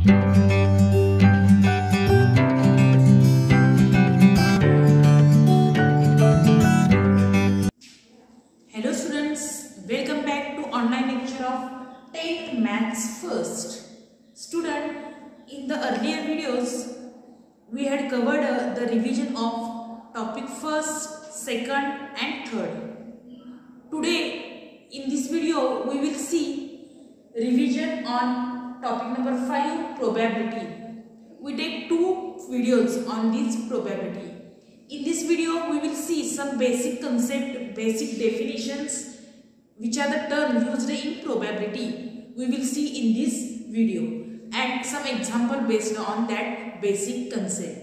Hello students, welcome back to online lecture of 10th Maths First. Student, in the earlier videos, we had covered the revision of topic first, second and third. Today, in this video, we will see revision on topic number 5, probability. We take two videos on this probability. In this video, we will see some basic concept, basic definitions, which are the terms used in probability. We will see in this video and some example based on that basic concept.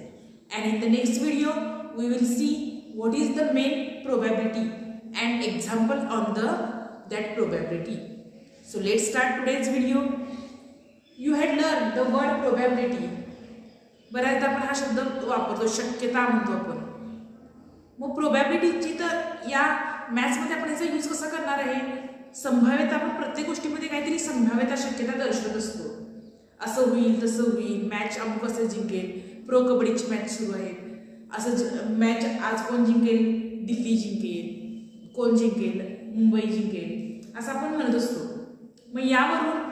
And in the next video, we will see what is the main probability and example on that probability. So let's start today's video. You had learned the word probability. बऱ्याचदा आपण हा शब्द वापरतो, शक्यता म्हणतो आपण. मग प्रोबॅबिलिटीची तर या मॅथ्समध्ये आपण याचा यूज कसा करणार आहे? संभाव्यता, आपण प्रत्येक गोष्टीमध्ये काहीतरी संभाव्यता, शक्यता दर्शवत असतो. असं होईल, तसं होईल, मॅच अमुक असं जिंकेल, प्रो कबड्डीची मॅच सुरू आहे, असं मॅच आज कोण जिंकेल, दिल्ली जिंकेल, कोण जिंकेल, मुंबई जिंकेल, असं आपण म्हणत असतो. मग यावरून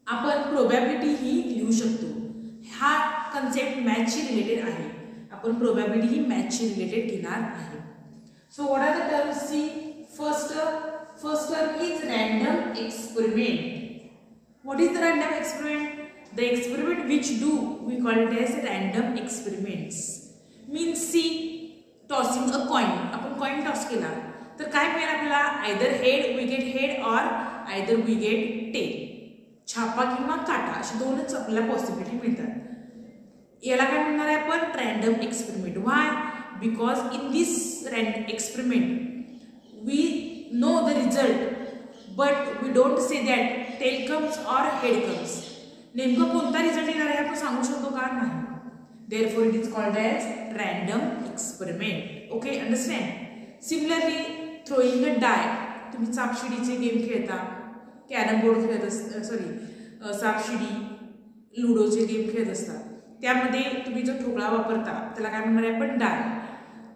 आपण प्रोबॅबिलिटी ही लिहू शकतो. हा कन्सेप्ट मॅथशी रिलेटेड आहे. आपण प्रोबॅबिलिटी ही मॅथशी रिलेटेड घेणार आहे. So what are the terms? See first term is random experiment. What is the random experiment? The experiment which do we call it as random experiments. Means see tossing a coin. आपण coin toss केला तर काय मिळेल आपल्याला? Either head, we get head, और either we get tail. छापा किंवा काटा अशी दोनच आपल्याला पॉसिबिलिटी मिळतात. याला काय म्हणणार आहे आपण? Random experiment. Why? Because in this random experiment we know the result but we don't say that tail comes और हेड कम्स. नेमकं कोणता रिझल्ट येणार आहे आपण सांगू शकतो का? नाही. Therefore it is called as random experiment. Okay, understand? Similarly throwing a die. तुम्ही सापशिडीचे गेम खेळता, कॅरम बोर्ड खेळत सापशिडी, लुडोचे गेम खेळत असतात. त्यामध्ये तुम्ही जो ठोकळा वापरता त्याला काय म्हणणार आहे आपण? डाय.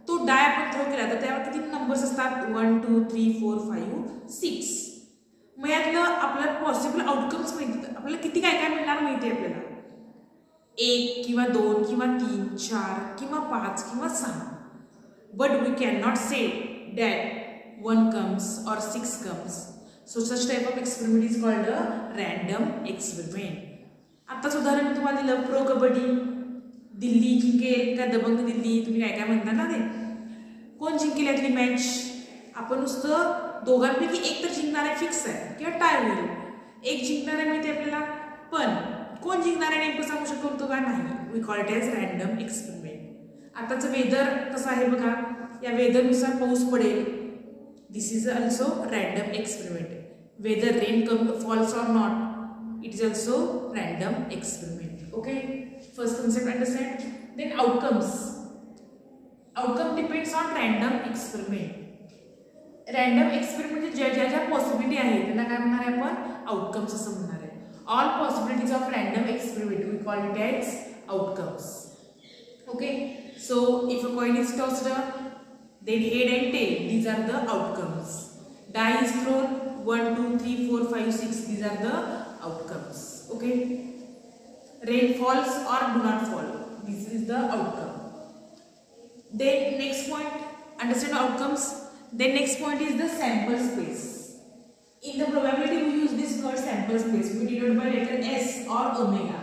तो डाय आपण थ्रो केला तर त्यावर किती नंबर्स असतात? 1 2 3 4 5 6. मग यातलं आपल्याला पॉसिबल आउटकम्स माहिती, आपल्याला किती काय काय मिळणार माहिती आहे आपल्याला. 1 किंवा 2 किंवा 3 4 किंवा 5 किंवा 6. But we can not say that 1 comes और 6 comes. So such type of experiment is called a random experiment. आताच उदाहरण मी तुम्हाला दिलं, प्रो कबड्डी, दिल्ली जिंकेल का दबंग दिल्ली, तुम्ही काय काय म्हणता ना ते, कोण जिंकेल यातली मॅच? आपण नुसतं दोघांपैकी एक तर जिंकणार आहे फिक्स आहे किंवा टाय होईल. एक जिंकणार आहे माहिती आपल्याला, पण कोण जिंकणार आहे नेमकं सांगू शकतो का? नाही. We call it as random experiment. आताचं वेदर कसं आहे बघा, या वेदरनुसार पाऊस पडेल. This is also random experiment. Whether rain falls or not, it is also random experiment. Okay, first concept understand. Then outcomes. Outcome depends on random experiment. Random experiment ज्या possibility आहे त्यांना काय म्हणणार आहे आपण? Outcomes असं म्हणणार आहे. All possibilities of random experiment we call it as outcomes. Okay, so if a coin is tossed up, then head and tail, these are the outcomes. Die is thrown, 1 2 3 4 5 6, these are the outcomes. Okay, rain falls or do not fall, this is the outcome. Then next point, understand outcomes. Then next point is the sample space. In the probability we use this word sample space. We denote by letter S or omega.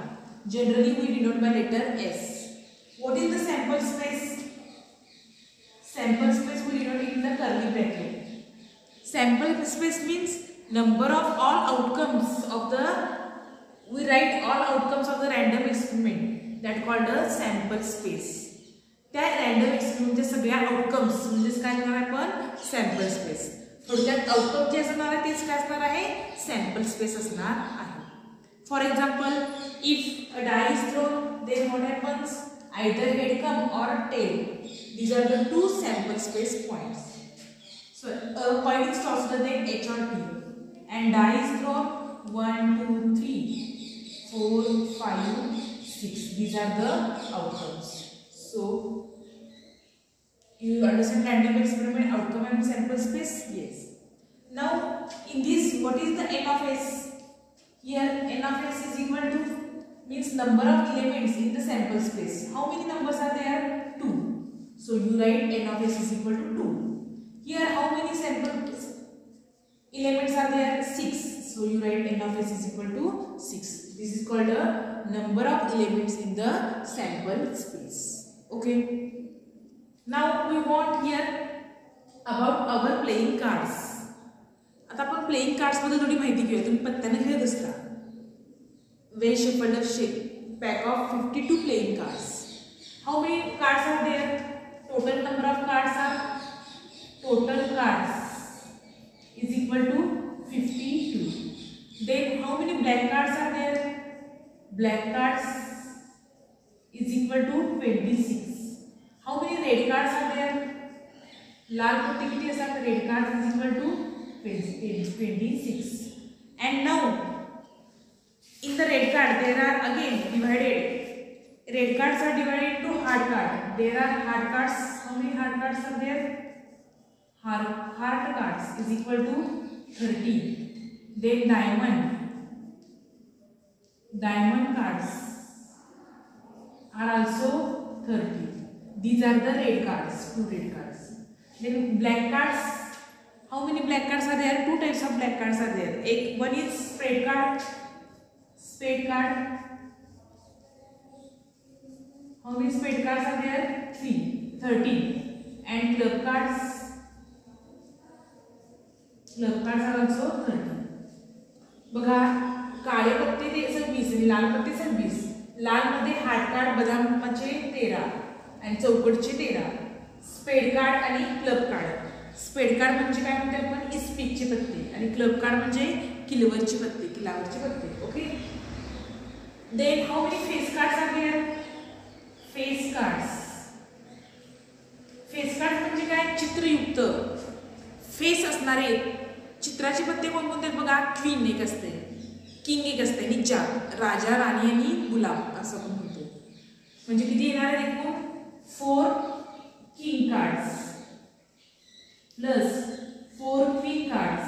Generally we denote by letter S. What is the sample space? Sample space we denote in the curly bracket. Sample space means number of all outcomes of the, we write all outcomes of the random experiment, that called a sample space. त्या random एक्सपेरिमेंटचे सगळ्या outcomes म्हणजे काय करणार आपण? Sample space. थोडक्यात outcome जे असणार आहे तेच काय असणार आहे? सॅम्पल स्पेस असणार आहे. For example, if a die is thrown, then what happens? Either head come or tail. These are the two sample space points. So a coin is tossed, then H or T, and die is thrown 1 2 3 4, 5, 6. These are the outcomes. So you understand random experiment outcome and sample space? Yes. Now in this, what is the n of s? Here n of s is equal to means number of elements in the sample space. How many numbers are there? 2. So you write n of s is equal to 2. Here how many sample elements are there? 6. So you write n of s is equal to 6. This is called the number of elements in the sample space. Okay. Now we want here about our playing cards. आता आपण playing cards बद्दल थोडी माहिती घेऊया. तुम्ही पत्त्याने खेळत असता. Well shuffled pack of 52 playing cards. How many cards are there? Total number of cards are total cards is equal to 52. Then how many black cards are there? Black cards is equal to 26. How many red cards are there? लाल पट्टी किती असतात? Red cards is equal to 26. And now in the red card there are again divided. Red cards are divided into hard card. There are hard cards. How many hard cards are there? Hard cards is equal to 30. Then diamond cards are also 30. These are the red cards, 2 red cards. Then black cards. How many black cards are there? 2 types of black cards are there. One is spade card. How many spade cards are there? 13. And club cards. Club cards are also 13. बघा काळे पत्ते ते 26 आणि लाल पत्ते 26. लाल मध्ये hard card बदामाचे 13 आणि चौकटचे 13. Spade card आणि club card. Spade card म्हणजे काय म्हणतो आपण? इस्पिकचे पत्ते आणि क्लब कार्ड म्हणजे किलवरचे पत्ते, किलावरचे पत्ते. Okay. Then how many face cards are there? Face cards. Face card म्हणजे काय? चित्रयुक्त फेस असणारे चित्राचे पत्ते कोणकोणते बघा? क्वीन एक असते, किंग एक असते, निजा राजा, राणी आणि गुलाब असं आपण म्हणतो. म्हणजे किती येणार आहे देखो? 4 king cards plus 4 queen cards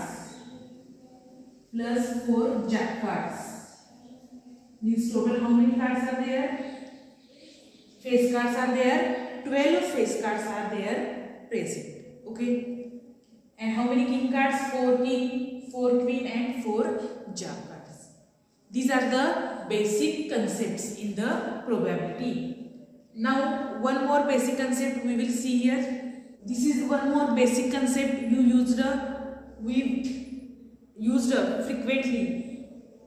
plus 4 jack cards. Means total how many cards are there? Face cards are there. 12 face cards are there present. Okay. And how many king cards? 4 king, 4 queen and 4 jack cards. These are the basic concepts in the probability. Now one more basic concept we will see here. This is one more basic concept we used frequently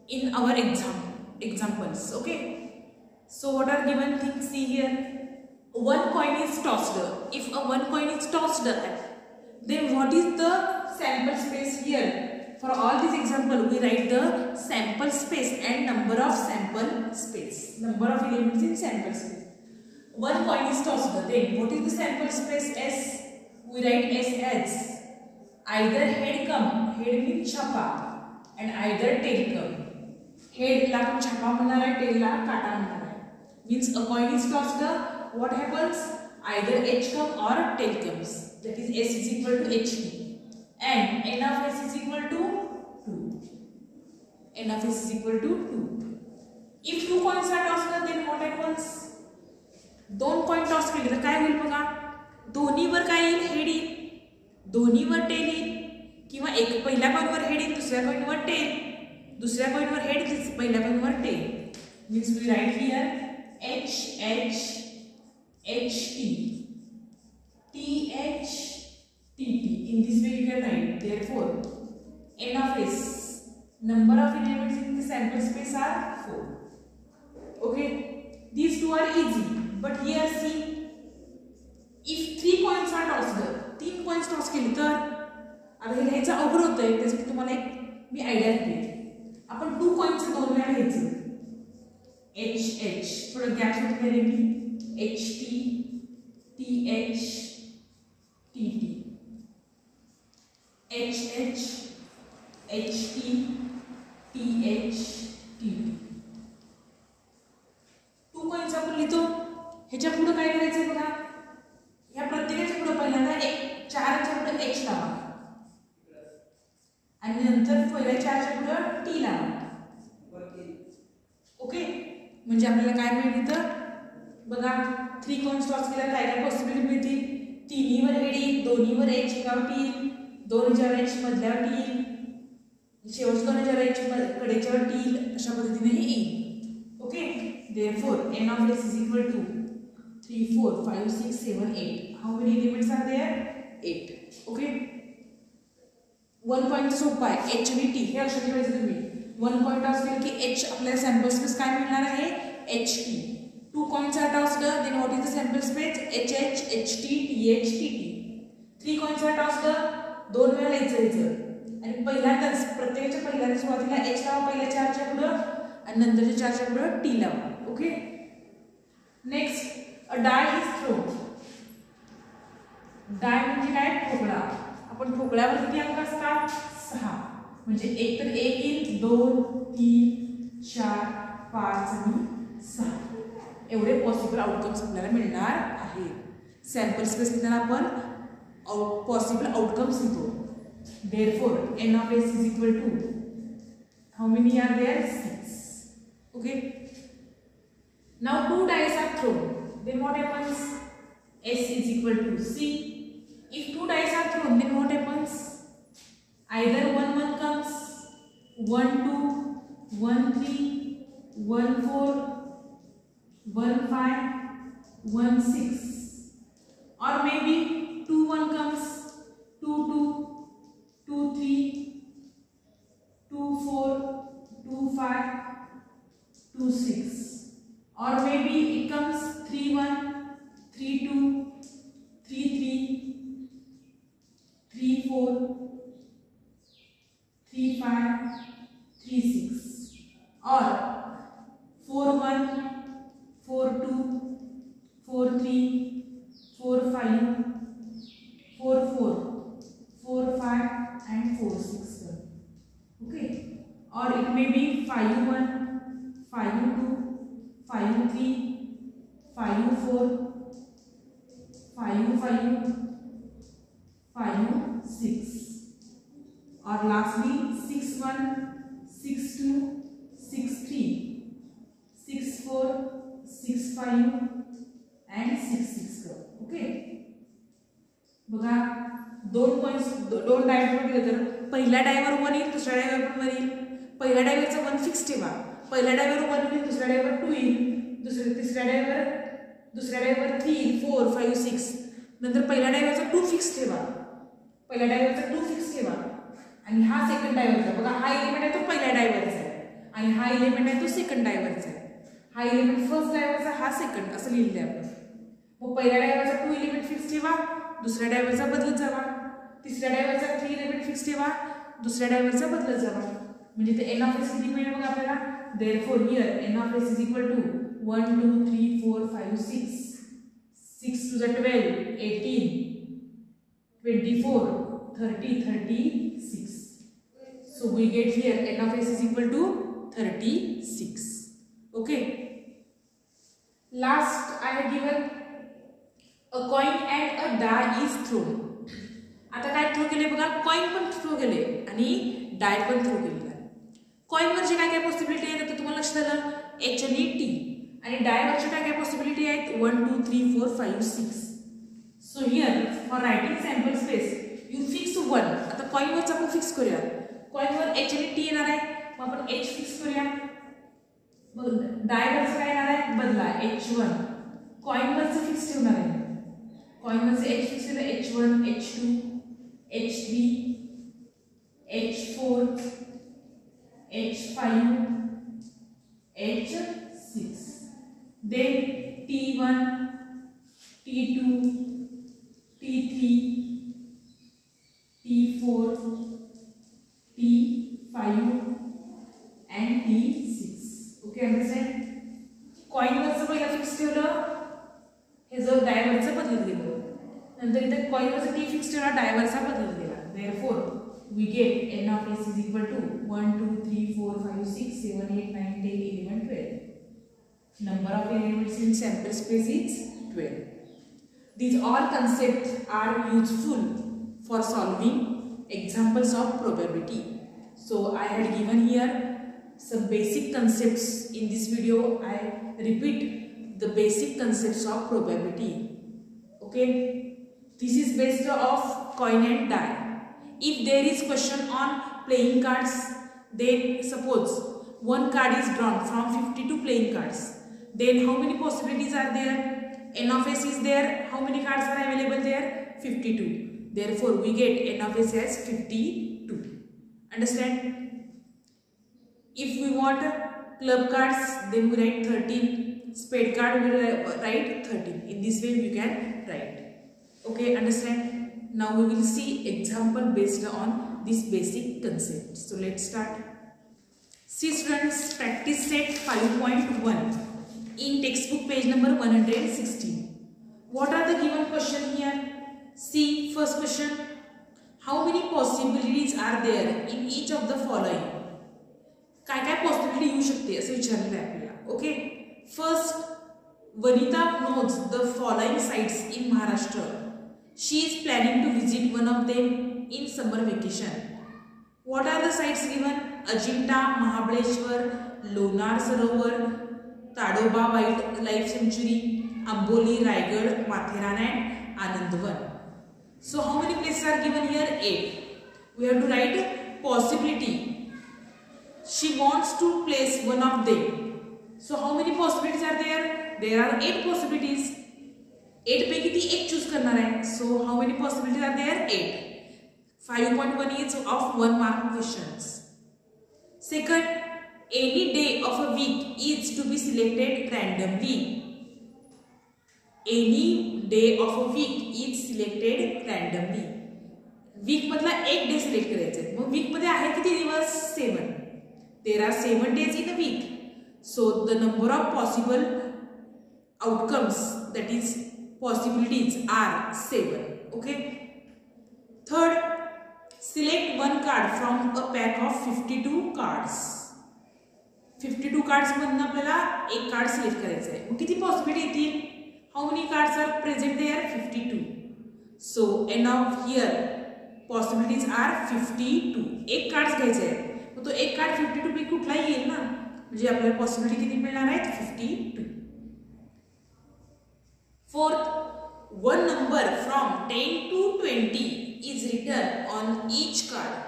in our examples. Okay. So what are given things? See here. One coin is tossed. If a one coin is tossed, then what is the sample space here? For all this example, we write the sample space and number of sample space. Number of elements in sample space. One coin is tossed. Then what is the sample space? S. We write S as either head come. Head means chapa and either tail come. Head ला आपण chapa म्हणणार आहे, tail ला काटा म्हणणार आहे. Means a coin is tossed. What happens? Either H come or tail comes. That is S is equal to HT. And N of S is equal to 2. N of S is equal to 2. If 2 coins are tossed, then what happens? 2 coin toss केले तर काय होईल बघा? दोन्हीवर काय येईल? Head येईल, दोन्हीवर tell येईल, किंवा एक पहिल्या कॉइनवर हेड येईल, दुसऱ्या कॉइनवर टेल, दुसऱ्या कॉइनवर हेड, पहिल्या कॉइनवर tail. Means we write here H H H T T H T T. In this way you can write. Therefore N of S, number of elements in the sample space are 4. Okay. These two are easy. But here see, if 3 coins are tossed, 3 coins toss केली तर आता हे घ्यायचं अवघड होतं आहे. त्यासाठी तुम्हाला एक मी आयडिया देते. आपण 2 coins 2 वेळा घ्यायचं. H H थोडं गॅप सोडून घ्यायला मी H T T H T T H H H T T H T T. म्हणजे आपल्याला काय मिळेल इथं बघा 3 कॉइन्स टॉस केल्यावर काय काय पॉसिबिलिटी मिळतील. 3वर हेड, 2वर एच एकावर टील, 2 ह्याच्यावर एच मधल्यावर टील, शेवटच्या 2 ह्याच्यावर एच कडेच्यावर टील, अशा पद्धतीने हे येईल. Okay. Therefore n of s is equal to 3 4 5 6 7 8. How many elements are there? 8. Okay. 1 point सोपा आहे. एच आणि टी हे लक्षात ठेवायचं तुम्ही. 1 पॉइंट असलं की एच आपल्याला सॅम्पल स्पेस काय मिळणार आहे H T. 2 coins are tossed then what is the sample space H H H T T H T T. 3 coins are tossed 2 वेळा लिहायचं आणि पहिल्यांदाच प्रत्येकाच्या पहिल्यांदा सुरुवातीला एच लावा पहिल्या 4च्या पुढं आणि नंतरच्या 4च्या पुढं टी लावा. Okay. Next a die is thrown. Die म्हणजे काय ठोकळा. आपण ठोकळ्यावर किती अंक असतात 6 म्हणजे एक तर 1 येईल 2 3 4 5 आणि 6 एवढे पॉसिबल आउटकम्स आपल्याला मिळणार आहेत. सॅम्पल स्पेस लिहिताना आपण पॉसिबल आउटकम्स लिहितो. Therefore n of s is equal to how many are there 6. Okay. Now 2 dice are thrown. Then what happens? S is equal to C. If 2 dice are thrown, then what happens? Either 1 1 comes, 1 2, 1 3, 1 4, 1 5, 1 6, or maybe 2 1 comes, 2 2, 2 3, 2 4, 2 5, 2 6, or maybe it comes 3 1, 3 2, 3 3, 3 4, 3 5, 3 6, or 4 1, 4 2, 4 3, 4 5, 4 4, 4 5 and 4 6. Okay. Or it may be 5 1, 5 2, 5 3, 5 4, 5 5, 5 6, or lastly 6 1, 6 2, 6 3, 6 4, 6 5 and 6 6. Okay. बघा 2 points 2 driver दिले तर पहिल्या driver 1 येईल दुसऱ्या driver पण 1 येईल. पहिल्या डायवरचा 1 fix ठेवा. पहिल्या डायवर 1 येईल दुसऱ्या डायवर 2 येईल. तिसऱ्या डायवर 3 4 5 6. नंतर पहिल्या डायवरचा 2 फिक्स ठेवा. पहिल्या डायवरचा 2 फिक्स ठेवा आणि हा सेकंड डायवरचा बघा हा एलिमेंट आहे तो पहिल्या डायवरचा आहे आणि हा एलिमेंट आहे तो सेकंड डायवरचा आहे. हा एलिमेंट फर्स्ट डायवरचा हा सेकंड असं लिहिलं आहे आपण. मग पहिल्या डायवरचा 2 एलिमेंट फिक्स ठेवा दुसऱ्या डायवरचा बदलत जावा. तिसऱ्या डायवरचा 3 एलिमेंट फिक्स ठेवा दुसऱ्या डायवरचा बदलत जावा. म्हणजे ते n of s किती मिळेल बघा आपल्याला. Therefore here n of s is equal to 1 2 3 4 5 6. 6 to the 12 18 24 30 36. So we get here n of s is equal to 36. Okay. Last I have given a coin and a die is thrown. आता काय throw केले बघा coin पण throw केले आणि di पण throw केलेला. Coin वरचे काय काय पॉसिबिलिटी आहेत आता तुम्हाला लक्षात आलं एच आणि टी आणि डाय वरचे काय काय पॉसिबिलिटी आहेत 1 2 3 4 5 6. So here for writing sample space you fix 1. आता कॉइन वरचा आपण फिक्स करूया. कॉइन वर एच आणि टी येणार आहे मग आपण एच फिक्स करूया. मग डाय वरचं काय येणार आहे बदला h1. कॉइन वरचं फिक्स ठेवणार आहे. कॉइन वरचं एच फिक्स केलं h1 h2 h3 h4 h5 h6. then t1 t2 t3 t4 t5 and t6. okay understand. Coin वरचं पहिला फिक्स ठेवलं हे जर डायवरचं बदलत गेलं नंतर इथे कॉइन वरचं टी फिक्स ठेवला डायवरचा बदलत गेला. therefore we get n of s is equal to 1 2 3 4 5 6 7 8 9 10 11 12. Number of elements in sample space is 12. These all concepts are useful for solving examples of probability. So I had given here some basic concepts in this video. I repeat the basic concepts of probability. Okay, this is based off coin and die. If there is question on playing cards, then suppose one card is drawn from 52 playing cards, then how many possibilities are there? N of s is there. How many cards are available there? 52. Therefore we get N of s as 52. Understand? If we want club cards, then we write 13. Spade card we write 13. In this way we can write. Okay, understand? Now we will see example based on this basic concept. So let's start. See students, practice set 5.1 in textbook page number 116. What are the given question here? See, first question. How many possibilities are there in each of the following? काय काय possibility येऊ शकते असं विचारलेलं आहे आपल्याला. Okay, first, Vanita knows the following sites in Maharashtra. She is planning to visit one of them in summer vacation. What are the sites given? Ajanta, Mahabaleshwar, Lonar Sarovar, Tadoba wildlife sanctuary, Amboli, Raigad, Matheran and Anandwan. So how many places are given here? 8. We have to write possibility. She wants to place one of them. So how many possibilities are there? There are 8 possibilities. 8 पैकी ती एक choose करणार आहे. So how many possibilities are there? 8. 5.1 is of 1 mark questions. Second, any day of a week is to be selected randomly. Any day of a week is selected randomly. Week मधला एक day select करायचं. मग week मध्ये आहे किती दिवस? 7. There are 7 days in a week. So the number of possible outcomes, that is possibilities, are 7. Okay. Third, select one card from a pack of 52 cards. 52 cards मधून आपल्याला एक कार्ड सिलेक्ट करायचं आहे. मग किती पॉसिबिलिटी येतील? How many cards are present there? 52. So N of here possibilities are 52. एक card घ्यायचं आहे. मग तो एक कार्ड 52 पैकी कुठलाही येईल ना, म्हणजे आपल्याला पॉसिबिलिटी किती मिळणार आहेत? 52. Fourth, one number from 10 to 20 is written on each card.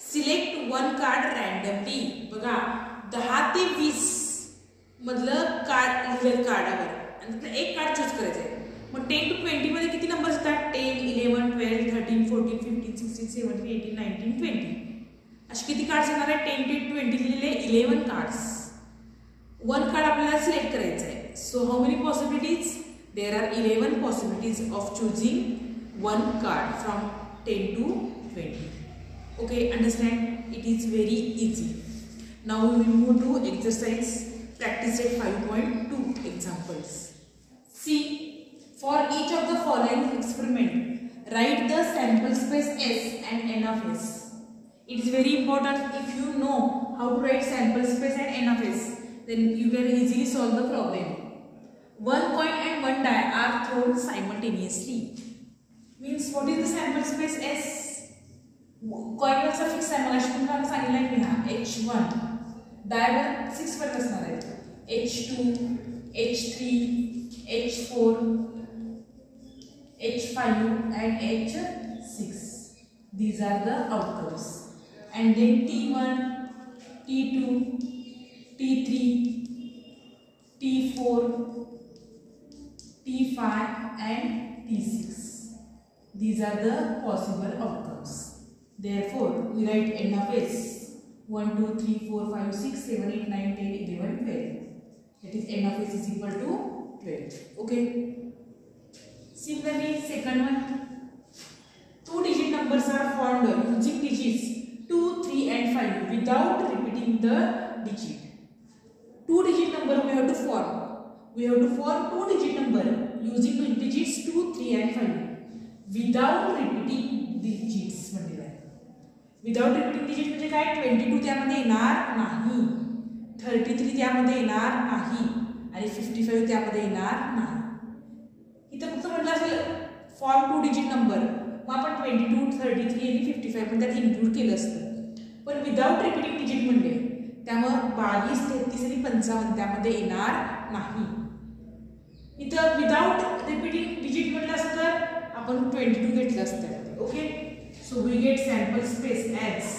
Select one card randomly. बघा, 10 ते 20 मधलं कार्ड लिहिलं कार्डावर आणि एक कार्ड चूज करायचं आहे. मग 10 to 20 मध्ये किती नंबर्स येतात? 10, 11, 12, 13, 14, 15, 16, 17, 18, 19, 20. असे किती कार्ड्स येणार आहे? 10 to 20 लिहिलेले 11 कार्ड्स. वन कार्ड आपल्याला सिलेक्ट करायचं आहे. So how many possibilities? There are 11 possibilities of choosing one card from 10 to 20. Okay, understand? It is very easy. Now we will move to exercise practice set 5.2 examples. See, for each of the following experiment, write the sample space S and N of S. It is very important. If you know how to write sample space and N of S, then you can easily solve the problem. One coin and one die are thrown simultaneously. Means what is the sample space S? Coin were suffix आहे. मगाशी तुम्हाला सांगितलं आहे मी हा H1. Die वर 6 वर असणार आहे. H2, H3, H4, H5 and H6. These are the outcomes. And then T1, T2, T3, T4, T5 and T6. These are the possible outcomes. Therefore, we write N of S 1, 2, 3, 4, 5, 6, 7, 8, 9, 10, 11, 12. That is N of S is equal to 12. Okay. Similarly, second one. 2-digit numbers are formed using digits 2, 3 and 5 without repeating the digit. 2-digit number we have to form. We have to form 2-digit number using digits 2, 3 and 5 without repeating digits. Without repeating digits म्हणजे काय? 22 त्यामध्ये येणार नाही, 33 त्यामध्ये येणार नाही आणि 55 त्यामध्ये येणार नाही. इथं फक्त म्हटलं असेल फॉर्म 2-digit नंबर, मग आपण 22, 33 आणि 55 पण त्यात इन्क्लूड केलं असतं. पण विदाउट रिपीटिंग डिजिट म्हणजे त्यामुळे 22, 33 आणि 55 त्यामध्ये येणार नाही. इथं विदाउट रिपीटिंग डिजिट म्हटलं असतं तर आपण 22 घेतलं असतं. Okay, so we get sample space as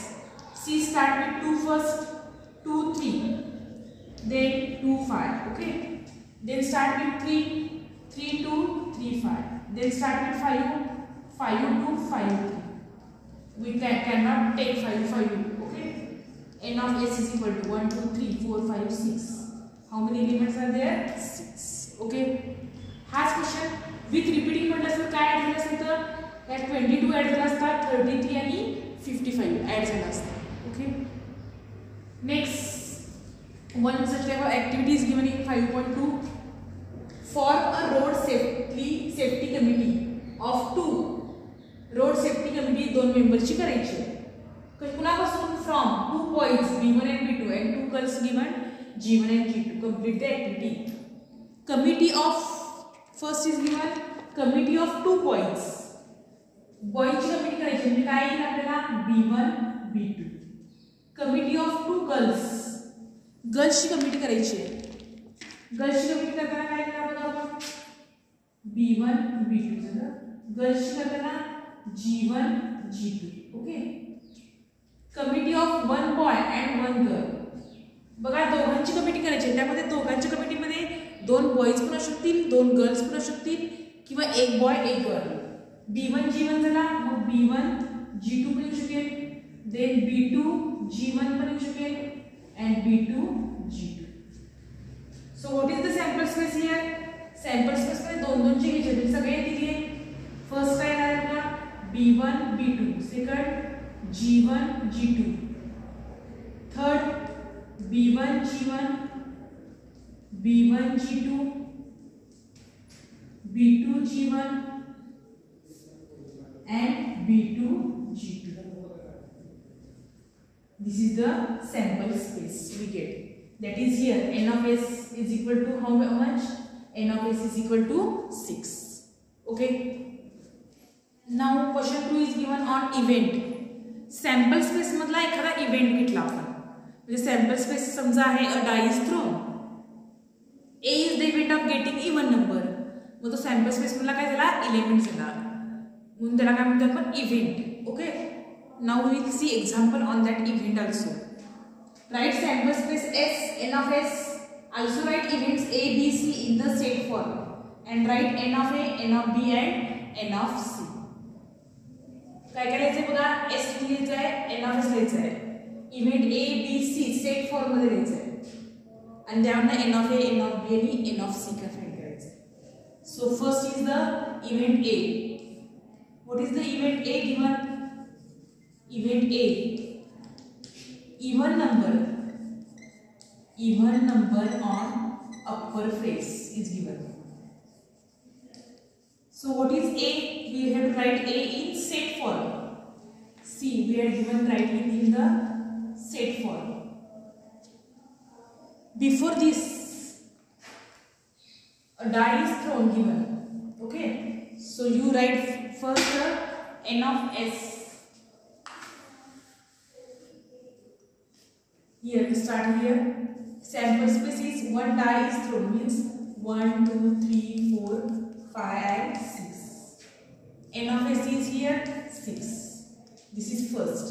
C start with 2 first, 2 3, then 2 5. Okay, then start with 3 3 2 3 5, then start with 5 5 2 5 3. We cannot take 5 5. Okay, n of s is equal to 1 2 3 4 5 6. How many elements are there? 6. Okay, हाच question with repeating म्हटलं असतं काय add झालं असतं तर यात 22 add झाला असता, 33 आणि 55 ऍड झाला असता. Okay, next one such type of activity is given in 5.2. Form a road safety committee of 2. Road safety committee 2 मेंबरची करायची आहे. कुणापासून? From 2 boys B1 and B2 and 2 girls given G1 and G2. Complete the activity. Committee of first is given committee of 2 boys. बॉयची committee करायची म्हणजे काय येईल आपल्याला B1 B2. Committee of 2 girls, गर्ल्सची कमिटी करायची आहे. गर्ल्सची कमिटी करताना काय करावं आपण? B1 B2 झालं. गर्ल्सची करताना G1 G2. Okay, committee of 1 boy and 1 girl. बघा दोघांची कमिटी करायची आहे. त्यामध्ये दोघांच्या कमिटीमध्ये 2 बॉयज पण असू शकतील, 2 गर्ल्स पण असू शकतील किंवा 1 बॉय 1 गर्ल. B1 G1 झाला, मग B1 G2 पण येऊ शकेल, देन B2 G1 पण येऊ शकेल and B2 G2. So what is the sample space here? Sample space मध्ये 2 ची घ्यायची सगळे दिले. फर्स्ट काय आहे आपला B1 B2, second G1 G2, third B1 G1, B1 G2, B2 G1 and B2 G2. This is the sample space we get. That is here n of s is equal to how much? N of s is equal to 6. Okay. Now question 2 is given on event. Sample space मधला एखादा event घेतला आपण. म्हणजे sample space समजा आहे a die is thrown. A is the event of getting even number. मग तो sample space मधला काय झाला? एलिमेंट झाला. म्हणून त्याला काय म्हणतो आपण? Event. Okay, now we will see example on that event also. Right sample space S, n of s. Also write events A, B, C in the set form and write n of A, n of B and n of C. काय करायचंय बघा, S लिहायचं आहे, n of s लिहायचं आहे. Event A, B, C set form मध्ये लिहायचं आहे आणि त्यावरनं n of A, n of B आणि n of C का फाइंड करायचं आहे. So first is the event A. What is the event A given? Event A, even number on upper face is given. So what is A? We have to write A in set form. See, we are given writing in the set form. Before this, a die is thrown given. Okay, so you write first the n of s. Here we start here. Sample space is 1 die is thrown, means 1 2 3 4 5 and 6. N of s is here 6. This is first.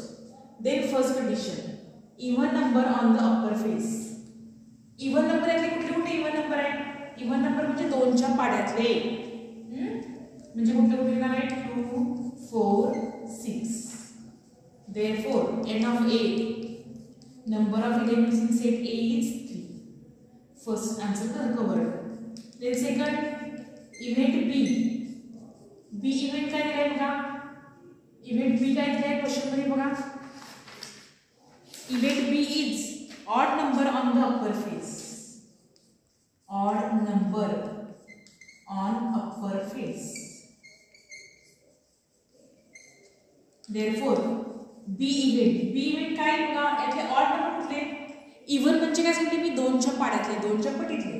Then first condition, even number on the upper face. Even number आहे कुठले even number आहे? Even number म्हणजे 2 च्या पाड्यातले. म्हणजे कुठले नाव आहे? 2 4 6. Therefore n of A, number of elements in set A is 3. First answer covered. Then second, event B. B event काय दिलाय बघा? Event B काय दिलाय क्वेश्चन मध्ये बघा? Event B is odd number on the upper face. Odd number on upper face. Therefore B event काय बघा? यातले ऑड नंबर कुठले? इवन म्हणजे काय सांगितले मी? 2 च्या पाड्यातले, 2 च्या पटीतले.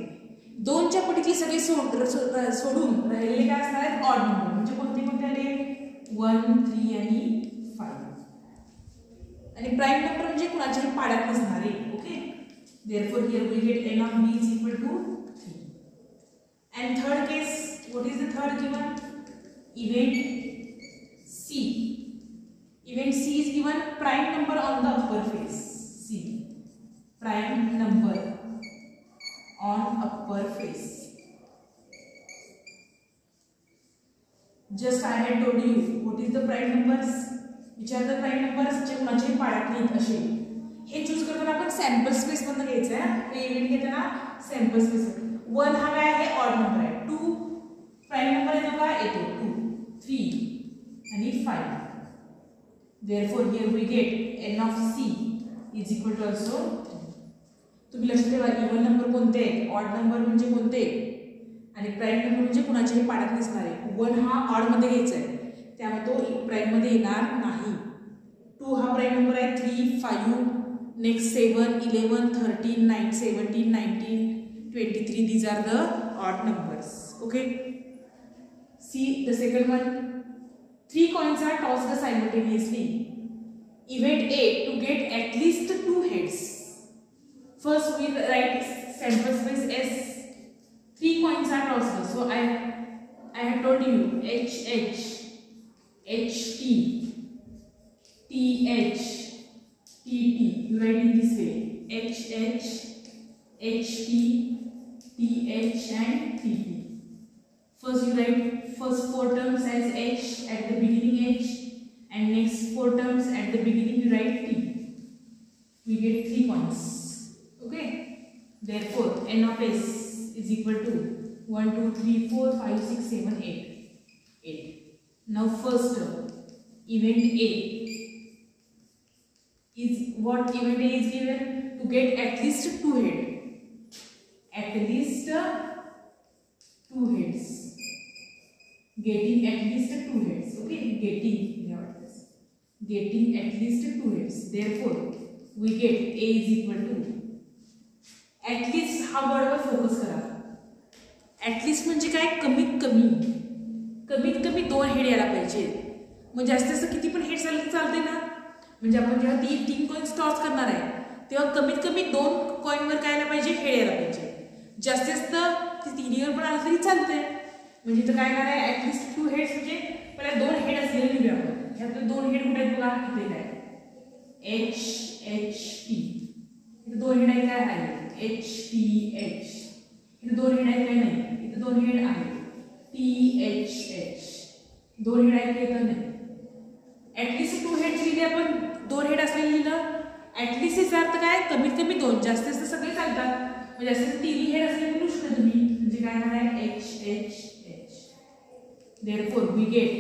2 च्या पटीतली सगळे सोडून राहिलेले काय असणार आहेत? Odd number. म्हणजे कोणते आले? 1 3 आणि 5. आणि प्राईम नंबर म्हणजे कुणाच्याही पाड्यात नसणारे. Okay, therefore here we get n of b is equal to 3. And third case, what is the third given? Event c. Event c is given prime number on the upper face. C, prime number on upper face. Just I had told you what is the prime numbers. which are the prime numbers जे कुणाच्याही पाड्यात नाहीत असे. हे choose करताना आपण sample space मधून घ्यायचं आहे. हे event घेताना sample space. 1 हा काय आहे, ऑड नंबर आहे. 2 प्राइम नंबर येतो का, येतो 2, 3 आणि 5. therefore here we get n of c is equal to also 3. तुम्ही लक्षात ठेवा इव्हन नंबर कोणते, ऑड नंबर म्हणजे कोणते आणि प्राइम नंबर म्हणजे कुणाच्याही पाड्यात नसणारे. 1 हा ऑड मध्ये घ्यायचा आहे त्यामुळे तो प्राइम मध्ये येणार नाही. 2 हा प्राइम नंबर आहे. 3, 5, next 7, 11, 13, 9, 17, 19, 23. These are the odd numbers. Okay. See the second one. 3 coins are tossed simultaneously. Event A to get at least 2 heads. First we write sample space S. 3 coins are tossed. So I have told you H H. HT, TH, TT. You write in this way: HH, HT, TH, and TT. First you write first 4 terms as H at the beginning H, and next 4 terms at the beginning you write T. We get 3 coins. Okay. Therefore, n of S is equal to 1, 2, 3, 4, 5, 6, 7, 8. 8. Now first event A is what event A is given to get at least 2 heads. At least 2 heads. Getting at least 2 heads. Okay, getting at least 2 heads. Therefore, we get A is equal to at least. हा वर्डवर focus करा. at least म्हणजे काय, कमीत कमी 2 head यायला पाहिजे. मग जास्तीत जास्त किती पण हेड झाले चालते ना. म्हणजे आपण जेव्हा 3 कॉइन्स टॉस करणार आहे तेव्हा कमीत कमी 2 कॉइनवर काय यायला पाहिजे, हेड यायला पाहिजे. जास्तीत जास्त 3वर पण आलं तरी चालतंय. म्हणजे इथं काय येणार आहे, ॲटलिस्ट 2 हेड्स म्हणजे पहिला 2 हेड असलेले लिहूया आपण. ह्यातले 2 हेड कुठे आहेत बघा, इथे काय HHT. इथे 2 हेड आहे, काय आहे HTH. इथे 2 हेड आहेत काय, नाही. इथे 2 हेड आहेत THH. 2 हेड आहेत काय, नाही. ॲटलिस्ट 2 हेड लिहिले आपण, 2 हेड असलेलं लिहिलं. ॲटलिस्ट याचा अर्थ काय, कमीत कमी 2. जास्तीत जास्त सगळे चालतात. म्हणजे जास्तीत 3 हेड असलेले म्हणू शकता तुम्ही. म्हणजे काय येणार आहे HHH. therefore we get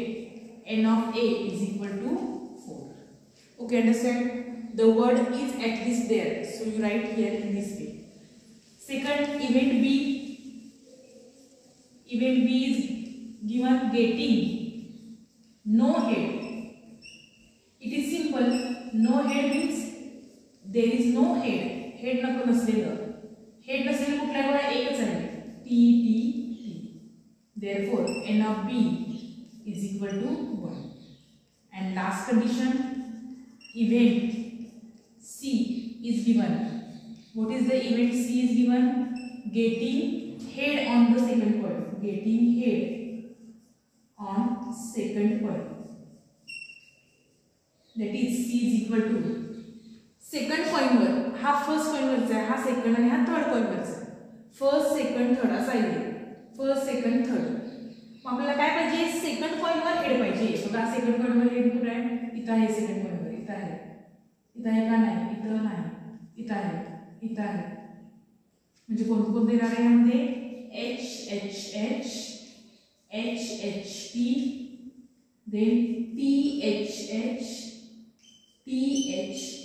n of A is equal to 4. Okay, understand? The word is at least there, so you write here in this way. Second, event B. Event B is given getting no head. It is simple. No head means there is no head. Head नको नसलेलं. Head नसलेलं कुठल्या बघा, एकच आहे T T T. therefore n of B is equal to 1. and last condition, event C is given. What is the event C is given? Getting head on the second point. Getting head on second point. That is C is equal to second point वर. हा first point वरचा आहे, हा second आणि हा third point वरचा आहे. First second third असा आहे. First second third. मग आपल्याला काय पाहिजे, सेकंड पॉइंट वर हेड पाहिजे. बघा सेकंड पॉइंट वर हेड कुठे आहे, इथं आहे. सेकंड पॉइंट वर इथं आहे. इथं आहे का, नाही. इथं नाही. इथं आहे. इथं आहे. म्हणजे कोणते येणार आहे यामध्ये, HHH, HHT, then THH, THT.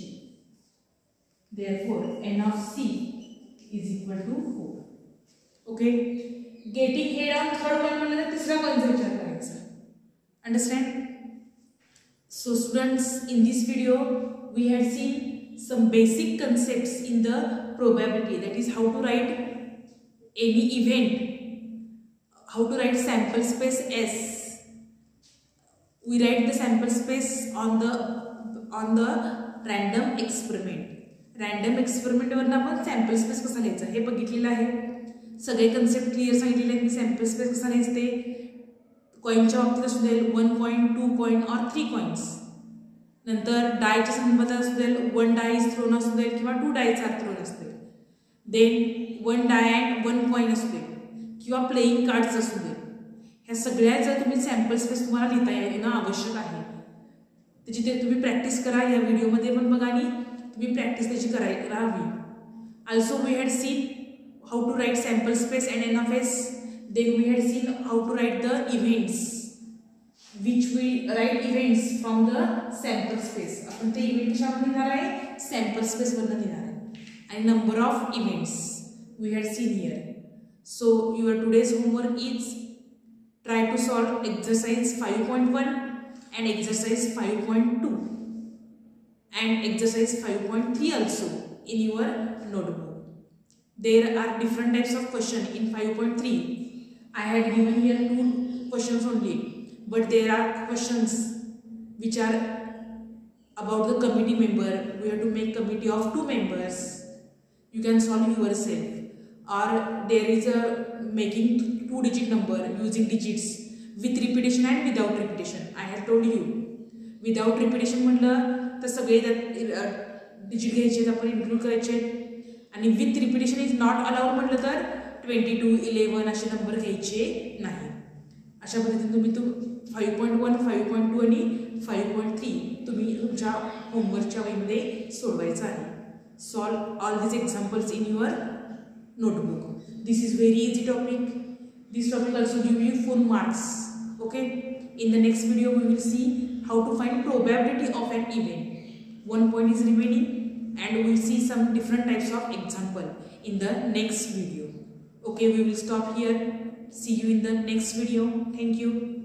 therefore n of C is equal to 4. okay, getting head on third point म्हणजे तिसरा पॉइंटचा विचार करायचा. understand? so students, in this video we had seen some basic concepts in the probability, that is how to write any event, how to write sample space S. We write the sample space on the random experiment. Random एक्सपेरिमेंटवरून आपण sample space कसा लिहायचा हे बघितलेलं आहे. सगळे concept clear सांगितलेले आहेत. Sample space कसा लिहायचं ते कॉईनच्या बाबतीत असू देईल 1 कॉईन, 2 कॉईन और 3 कॉईन्स. नंतर डायच्या संदर्भात असू देईल 1 डाय इज थ्रोन असू देईल किंवा 2 डायज आर थ्रोन असतील. देन 1 डाय अँड 1 कॉईन असू देईल किंवा प्लेइंग कार्ड्स असू देईल. ह्या सगळ्याचा तुम्ही सॅम्पल स्पेस तुम्हाला लिहिता येणं आवश्यक आहे. त्याची ते तुम्ही प्रॅक्टिस करा. या व्हिडिओमध्ये पण बघा आणि तुम्ही प्रॅक्टिस त्याची करायला हवी. Also we had seen how to write sample space and NF. Then we had seen how to write the events, which we write events from the sample space. आपण ते इव्हेंट कशावर लिहिणार आहे? सॅम्पल स्पेस वरनं लिहिणार आहे. आणि number of events we had seen here. So your today's homework is try to solve exercise 5.1 and exercise 5.2 and exercise 5.3 also in your notebook. There are different types of question in 5.3. I had given here 2 questions only, but there are questions which are about the committee member. We have to make committee of 2 members. You can solve yourself. Or there is a making 2-digit number using digits with repetition and without repetition. I have told you. Without repetition म्हटलं तर सगळे digit घ्यायचे आपण include करायचे आणि with repetition is not allowed म्हटलं तर 22, 11 असे नंबर घ्यायचे नाही. अशा पद्धतीने तुम्ही 5.1, 5.2 आणि 5.3 तुम्ही तुमच्या होमवर्कच्या वहीमध्ये सोडवायचं आहे. Solve all these examples in your notebook. This is very easy topic. This topic also give you full marks. Okay. In the next video we will see how to find probability of an event. 1 point is remaining and we will see some different types of example in the next video. Okay, we will stop here. See you in the next video. Thank you.